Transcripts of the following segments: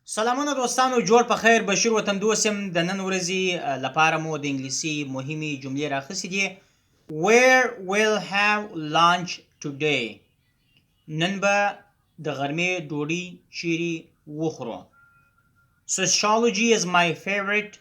سلامونه دوستانو، جوړ په خیر. بشیر وطندوست یم. د نن ورځې لپاره مو د انګلیسي مهمې جملې راخیستې دي. Where will have lunch today؟ نن به د غرمې ډوډۍ چیرې وخورو. Sociology is my favorite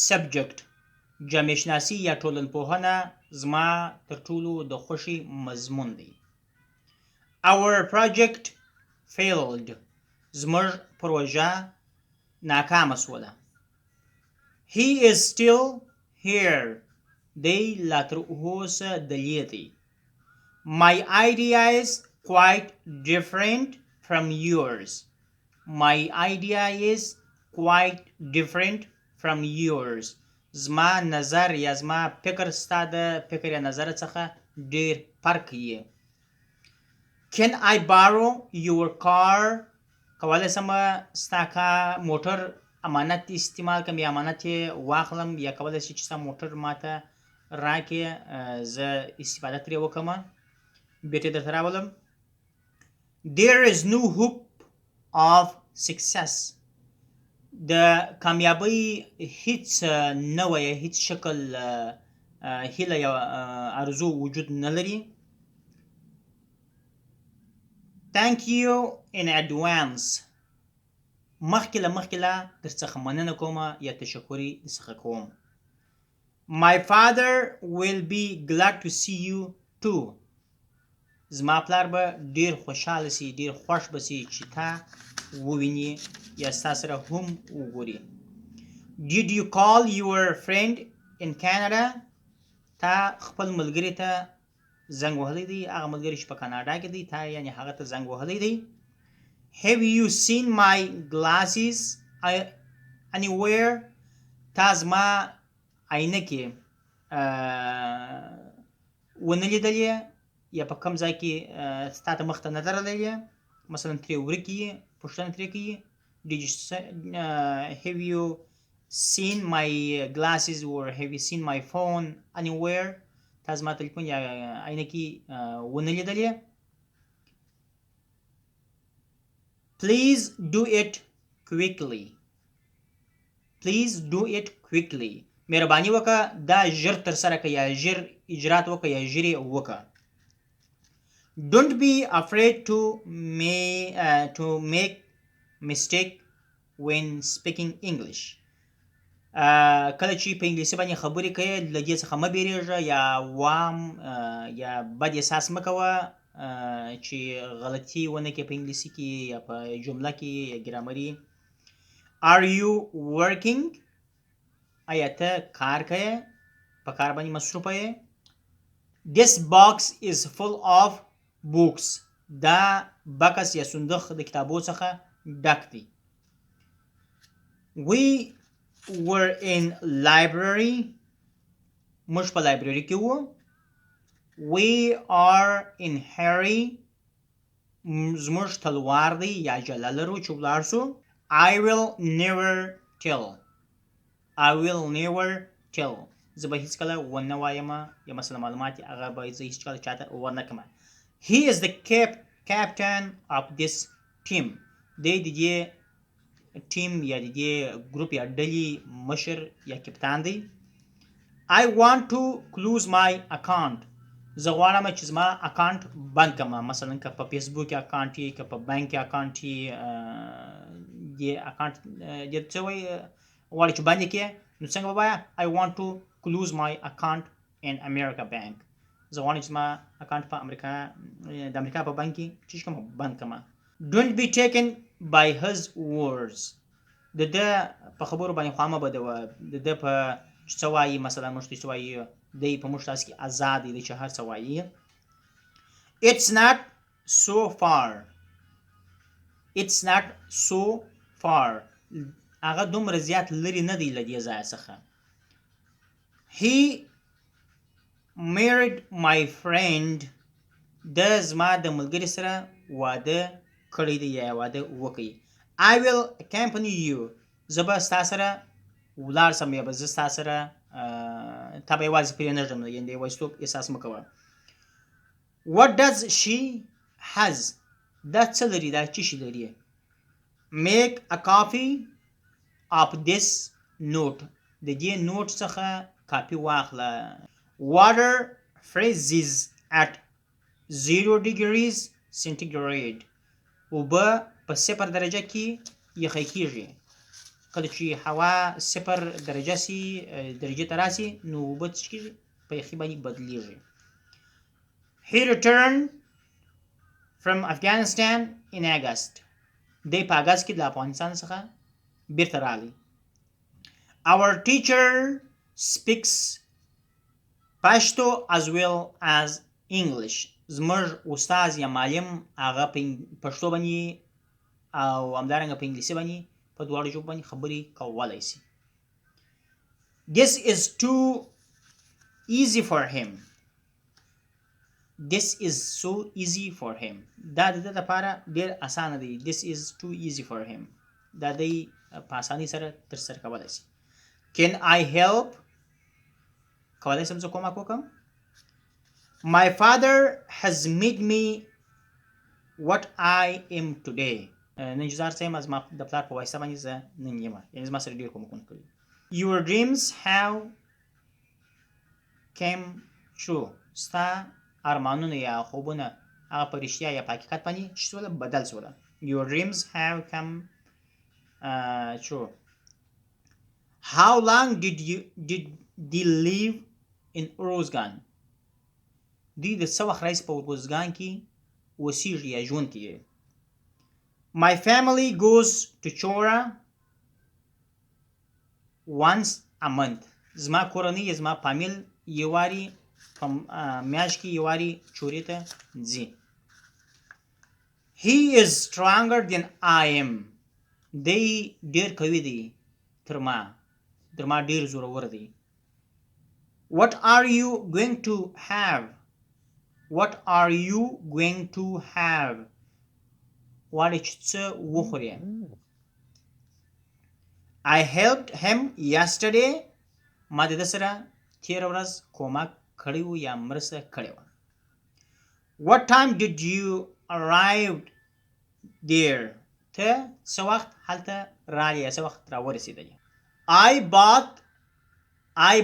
subject. جامعه شناسي یا ټولنپوهنه زما تر ټولو د خوښې مضمون دی. Our project failed. زموږ پروژه ناکامه شوله. He is still here. دی لا تر اوسه دلې دی. My idea is quite different from yours. My idea is quite different from yours. زما نظر یا زما فکر ستا د فکر یا نظر څخه ډیر فرق یې. Can I borrow your car؟ کولی سم ستا موټر امانت استعمال کړم یا امانت یې واخلم، یا کولی شي چې ستا موټر ماته راکړې زه استفاده ترې وکړم. بیرته درته راولم. There is no hope of success. د کامیابۍ هیڅ نوی هیڅ شکل هیله یا ارزو وجود نه لري. Thank you in advance. مخکې له در څخه مننه کوم یا تشکري څخه کوم. My father will be glad to see you too. زما پلار به ډیر خوشحاله سي، ډیر خوښ به سي چې تا وویني یا ستا سره هم وګوري. Did you call your friend in Canada؟ تا خپل ملګري ته زنګ وهلی دی، هغه ملګری چې په کاناډا کې دی، تا یعنی هغه ته زنګ وهلی دی. Have you seen my glasses anywhere؟ تا زما عینکې ونه لیدلې یا په کوم ځای کې ستا ته مخ ته نه درغلې، مثلا ترې ورکې یې پوښتنه ترې کوي. Have you seen my glasses or have you seen my phone anywhere؟ تا زما تلیفون یا عینکې ونه لیدلې. Please do it quickly. Please do it quickly. مهرباني وکړه دا ژر ترسره کړه یا ژر اجرات وکړه یا ژر یې وکړه. Don't be afraid to make mistake when speaking English. کله چې په انګلیسي باندې خبرې کوې له دې څخه مه بیریږه یا وام یا بد احساس مه کوه چې غلطي ونه کړې په انګلیسي کې یا په جمله کې یا ګرامري. Are you working؟ آیا ته کار کوې؟ په کار باندې مصروفه یې؟ This box is full of books. دا بکس یا صندوق د کتابو څخه ډک دی. We were in library. موږ په لایبرري کې وو. We are in hurry. زموږ تلوار دی یا جله لرو چې ولاړ سو. I will never tell. I will never tell. زه به هیڅکله ونه وایم یا مثلا معلومات هغه به زه هیڅکله چاته ورنه کړم. He is the captain of this team. دی د دې ټیم یا د دې ګروپ یا ډلې مشر یا کپتان دی. I want to close my account. زه غواړم چې زما اکاونټ بند کړم، مثلا که په فیسبوک کې اکاونټ یې، که په بانک کې اکاونټ یې، دې اکاونټ دې څه وایي غواړي چې بند یې کړې، نو څنګه به وایه I want to close my account in America bank. زه غواړم چې زما اکاونټ په د امریکا په بانک کې چې کوم بند کړم. Don't be taken by his words. د ده په خبرو باندې خوا مه بدوه. د ده په څه وایي، مثلا موږ ته څه وایي، دی په موږ تاسو کې ازاد دی چې هر څه وایي. It's not so far. It's not so far. هغه دومره زیات لرې نه دی له دې ځایه څخه. He married my friend. د زما د ملګري سره واده کړی دی یا واده وکړي. I will accompany you. زه به ستا سره ولاړ سم یا به زه ستا سره تا به یوازې پرې نه ږدم، یعنې د یوازیتوب احساس مه کوه. What does she has؟ دا څه لري؟ دا څه شي لري؟ make a copy of this note. د دې نوٹ څخه کاپي واخله. Water freezes at 0 degrees centigrade. اوبه په 0 درجه کې یخی کېږي. کله چې هوا 0 درجه سي درجې ته راسي نو اوبه څه کېږي؟ په یخي باندې بدلېږي. He returned from Afghanistan in August. دی په اګست کې د افغانستان څخه بیرته راغلی. Our teacher speaks Pashto as well as English. زموږ استاد یا معلم هغه په پښتو باندې او همدارنګه په انګلیسي باندې په دواړو ژبو باندې خبرې کولی شي. This is too easy for him. This is so easy for him. دا د ده لپاره ډېر اسانه دی. This is too easy for him. دا دی په اسانۍ سره ترسره کولی شي. Can I help? کولی شم زه کومک وکړم. My father has made me what I am today. نن جزار څه یم زما د پلار په واسطه باندې زه نن یم. یعنې زما سره ډېر کومکونه کړي. Your dreams have came true. ستا ارمانونه یا خوبونه هغه په رښتیا یا په حقیقت باندې څه شوله؟ بدل شوله. Your dreams have come true. How long did they live in Uruzgan? دوی د څه وخت راهیسې په ارزګان کې اوسېږي یا ژوند کوي. My family goes to Chora once a month. زما کورنۍ زما فامیل یو واري په میاشت کې یو واري چورې ته ځي. He is stronger than I am. دی ډېر قوي دی تر ما ډېر زورور دی. What are you going to have? What are you going to have? غواړې چې څه وخورې؟ I helped him yesterday. ما د ده سره تېره ورځ کومک کړی و یا مرسته کړې وه. What time did you arrive there? ته څه وخت هلته راغلې یا څه وخت راورسېدلې؟ I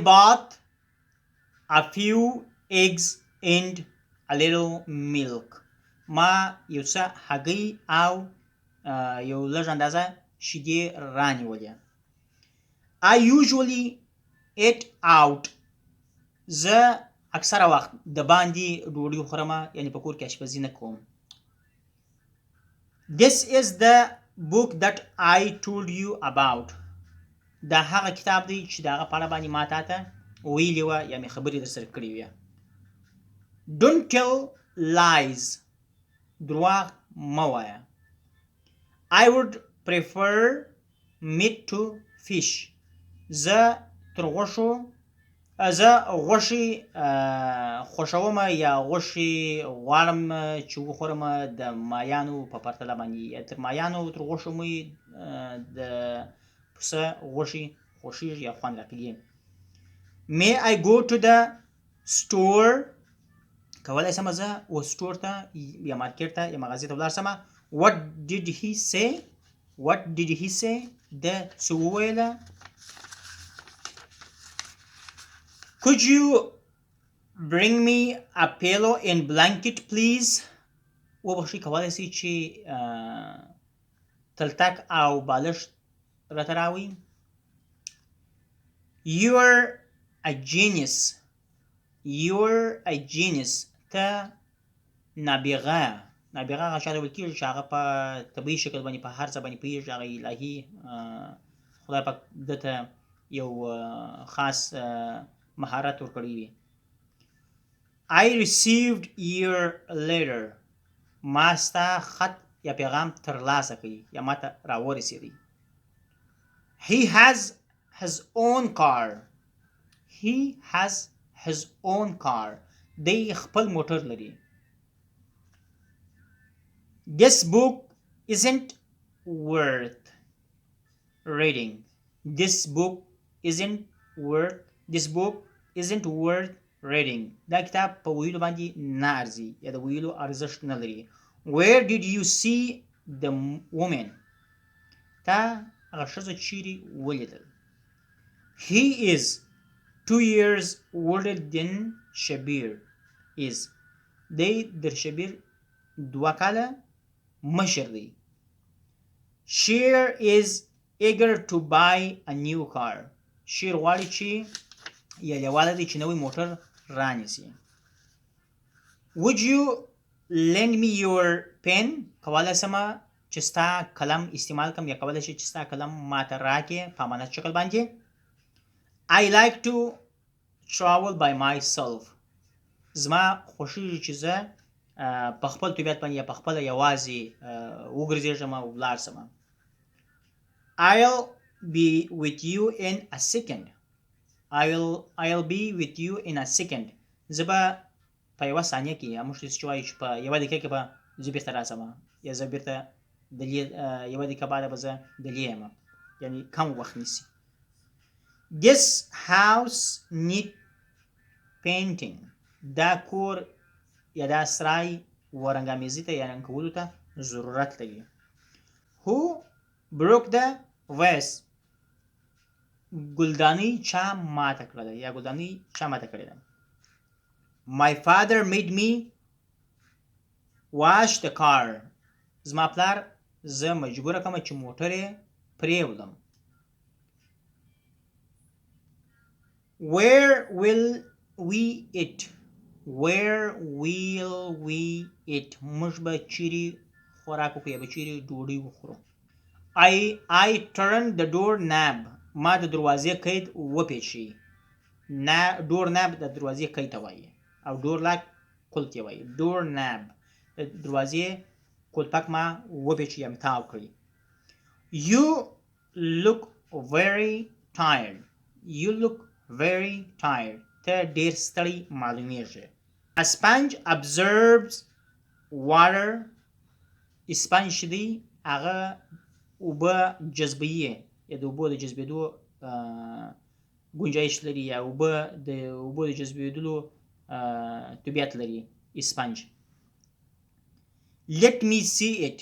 bought a few eggs and a little milk. ما یو څه هګۍ او یو لږ اندازه شیدې رانیولې. I usually eat out. زه اکثره وخت د باندې ډوډۍ خورم یعنې په کور کې اشپزي نه کوم. This is the book that I told you about. دا هغه کتاب دی چې د هغه په اړه باندې ما تا ته ویلې وه یا مې خبرې در سره کړې وې. Don't tell lies. درواغ مه وایه. I would prefer meat to fish. زه غوښې خوښوم یا غوښې غواړم چې وخورم د مایانو په پرتله باندې. تر مایانو تر غوښو مې د پسه غوښې خوښېږي یا خوند راکوي. May I go to the store? کولی شم زه و سټور ته یا مارکیټ ته یا مغازې ته ولاړ شم. What did he say? ده څه وویله؟ Could you bring me a pillow and blanket please? وبخښئ کولی شئ چې تلتک او بالښت راته راوړئ. You're a genius. ته نابغه هغه چاته ویل کېږي چې هغه په طبیعي شکل باندې په هر څه باندې پوهېږي. هغه الهي خدای پاک ده ته یو خاص مهارت ورکړی وي. I received your letter. ما ستا خط یا پیغام ترلاسه کړي یا ما ته راورسېدی. He has his own car. دی خپل موټر لري. This book isn't worth reading. This book isn't worth reading. دا کتاب په ویلو باندې نه ارزي یا د ویلو ارزښت نه لري. Where did you see the woman? تا هغه ښځه چیرې ولیدل؟ He is 2 years older than Shabir is. دی در شبیر 2 کاله مشر دی. Sheer is eager to buy a new car. شیر غواړي چې یا لیواله دی چې نوی موټر رانیسي. Would you lend me your pen? کولی شمه چې ستا کلم استعمال کم یا کولی شي چې ستا کلم ماته راکې په امانت شکل باندې. I like to travel by myself. زما خوښیږي چې زه په خپل طبیعت باندې یا په خپله یوازې وګرځېږم او ولاړ شم. I'll be with you in a second. I'll be with you in a second. زه به په یوه ثانیه کې یا موږ چې وایو چې په یوه دقیقه کې به زه بېرته راشم یا زه بېرته یوه دقیقه بعده به زه دلې یم، یعنې کم وخت نیسي. This house need painting. دا کور یا دا سرای ورنګامیزي ته یا رنګ کولو ته ضرورت لري. Who broke the vase? ګلدانۍ چا ماته کړه ده یا ګلدانۍ چا ماته کړې ده؟ My father made me wash the car. زما پلار زه مجبوره کړم چې موټر یې پرېولم. Where will we eat? Where will we eat? موږ به چیرې خوراک وکړو یا به چیرې ډوډۍ وخورو. I turned the door knob. ما د دروازې قید وپیچي. ډور ناب د دروازې قید ته وایي او ډور لاک قلف یې وایي. ډور ناب د دروازې قلفک ما وپیچي یا تاو کړي. You look very tired. You look very tired. ته ډېر ستړی معلومیږي. A sponge absorbs water. sponge چې دی هغه اوبه جذبوي یا د اوبو د جذبېدو ګنجایش لري یا اوبه د جذبېدلو طبیعت لري. sponge. Let me see it.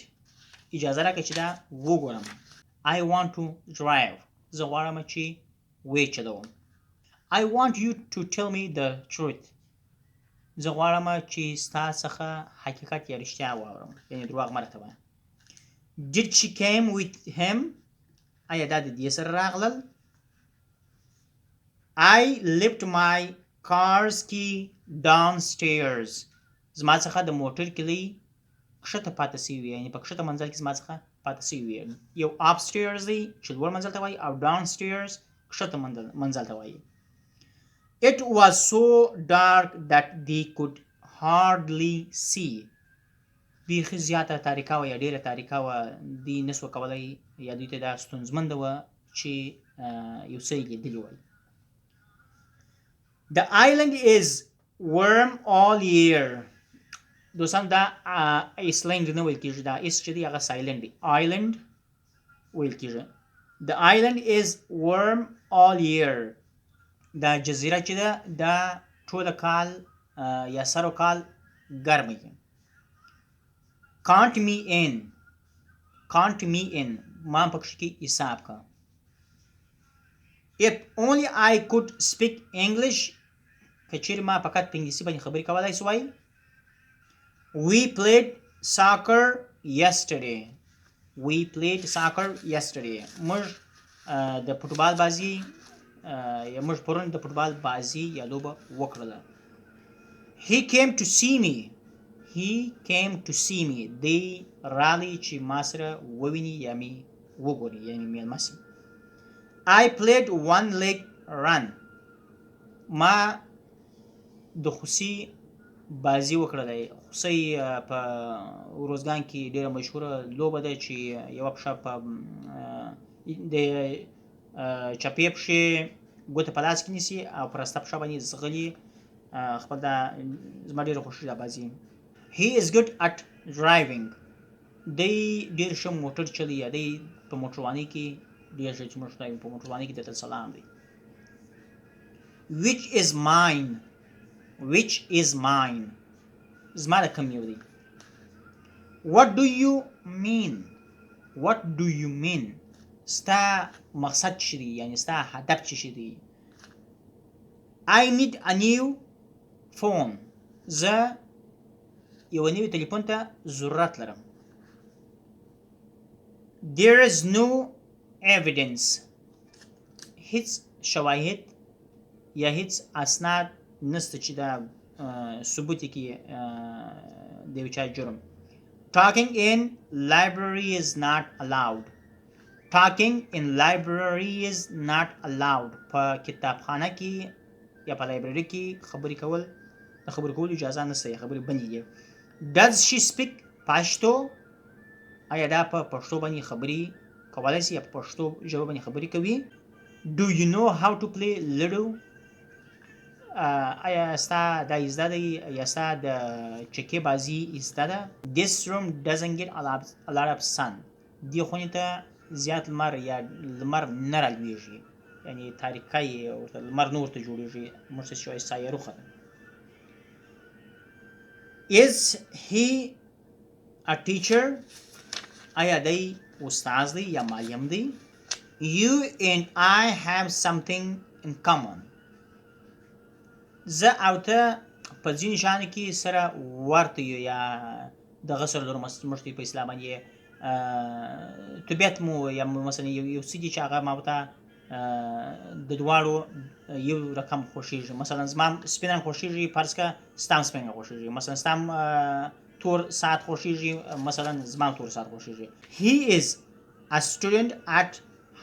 اجازه راکړه چې دا وګورم. I want to drive. زه غواړم چې وچلوم. I want you to tell me the truth. زه غواړم چې ستا څخه حقیقت یا رښتیا واورم، یعنې دروغ مه راته وایه. Did she came with him? آیا دا د دې سره راغلل؟ I left my car's key downstairs. زما څخه د موټر کلی کښته پاتې شوی وي، یعنې په کښته منزل کې زما څخه پاتې شوی وي. یو upstairs دی چې لوړ منزل ته وایي او downstairs کښته منزل ته وایي. It was so dark that they could hardly see. بیخي زیاته تاریکه وه یا ډېره تاریکه وه، دوی نه سوه کولی یا دوی ته دا ستونزمنده وه چې یو څه یې لیدلي وای. The island is warm all year. دوستان دا ایسلینډ نه ویل کېږي، دا ایس چې دی هغه سایلنډ دی، آیلنډ ویل کېږي. The island is warm all year. دا جزیره چې ده دا ټوله کال یا سر و کال ګرمه وي. Count me in. Count me in. ما پکښې کې حساب کا. If only I could speak English. که چیرې ما فقط په انګلیسي باندې خبرې کولی سوای. We played soccer yesterday. We played soccer yesterday. موږ د فوټبال بازي یا موږ پرون د فوټبال بازي یا لوبه وکړله. He came to see me. He came to see me. دی راغلی چې ما سره وویني یا مې وګوري یعنې مېلمه سي. I played one leg run. ما د خوسي بازي وکړله. خوسۍ په روزګان کې ډېره مشهوره لوبه ده چې یوه پښه په د چپې پښې ګوته په لاس کې نیسي او په راسته پښه باندې ځغلي. خپل دا زما ډېره خوښي دا بازي. He is good at driving. دی ډېر ښه موټر چلوي یا دی په موټروانۍ کې ډېر ښه چې موږ په موټروانۍ کې درته سلام دی. Which is mine. Which is mine. زما د کوم یو دی. What do you mean. What do you mean. ستا مقصد څه دی، یعنی ستا هدف څه دی. I need a new phone. زه یو نوی تلیفون ته ضرورت لرم. There is no evidence. هیڅ شواهد یا هیڅ اسناد نسته چې دا ثبوت کړي د یو چا جرم. Talking in library is not allowed. Talking in library is not allowed. په کتابخانه کې یا په لایبرري کې خبرې کول د خبرې کولو اجازه نشته، یا خبرې بندې دي. Does she speak Pashto? آیا دا په پښتو باندې خبرې کولی شي یا په پښتو ژبه باندې خبرې کوي؟ Do you know how to play Ludo? آیا ستا دا زده دی یا ستا د چکې بازي زده ده؟ This room doesn't get a lot of sun. دې خونې ته زیات لمر یا لمر نه رالویږي، یعنی تاریکۍ ورته لمر نه ورته جوړېږي، موږ ته چې وایي سایه روخه ده. Is he a teacher? آیا دی استاد دی یا معلم دی؟ You and I have something in common. زه او ته په ځینو شیانو کې سره ورته یو، یا دغه سره لرو. موږ ته په اسلام باندې طبیعت مو یا مثلا یو څه دي چې هغه ما ته د دواړو یو رقم خوښېږي. مثلا زما سپین رنګ خوښېږي، فرض کړه ستا هم سپین رنګ خوښېږي. مثلا ستا هم تور ساعت خوښېږي، مثلا زما هم تور ساعت خوښېږي. He is a student at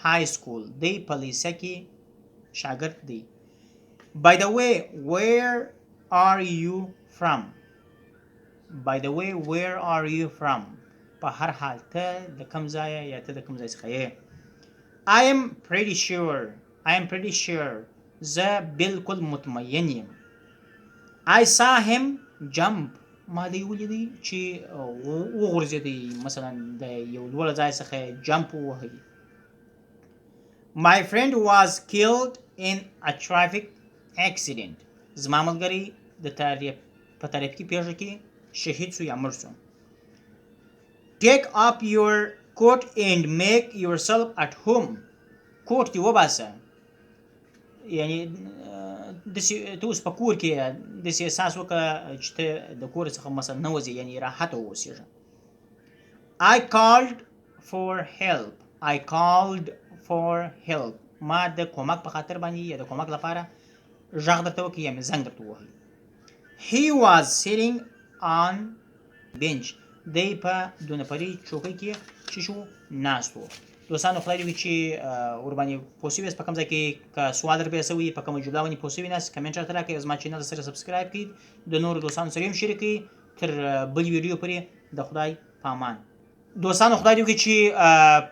high school. دی په لیسه کې شاګرد دی. By the way, where are you from? By the way, where are you from? په هر حال ته د کوم ځایه یا ته د کوم ځای څخه یې. I am pretty sure. زه بالکل مطمئن یم. I saw him jump. ما دی ولیدی چې وغورځېدی، مثلا د یو لوړ ځای څخه جمپ ووهي. My friend was killed in a traffic accident. زما ملګری په ترافیکي پیښه کې شهید شو یا مړ شو. Take up your coat and make yourself at home. کوټ دې وباسه، یعنی داسې ته اوس په کور کې داسې احساس وکړه چې ته د کور څخه مثلا نه وځې، یعنی راحته واوسېږه. I called for help. ما د کومک په خاطر باندې یا د کومک لپاره غږ درته وکړي یا مې زنګ درته ووهي. He was sitting on bench. دی په دوه نفري چوکۍ کې چې شو ناست و. دوستانو خدای دې وکړي چې ورباندې پوه شوي یاست. په کوم ځای کې که سوال در پیدا شوي، په کومه جمله باندې پوه شوي ناست، کمنټ راته راکړئ. زما چینل سره سبسکرایب کړئ، د نورو دوستانو سره هم شریک کړئ. تر بل ویډیو پورې د خدای په امان. دوستانو خدای دې وکړي چې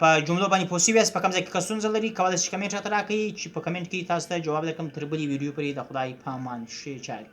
په جملو باندې پوه شوي یاست. په کوم ځای کې که ستونزه لري کولی شئ کمنټ راته راکړئ چې په کمنټ کې تاسو ته جواب درکړم. تر بلې ویډیو پورې د خدای په امان. ښې چارې.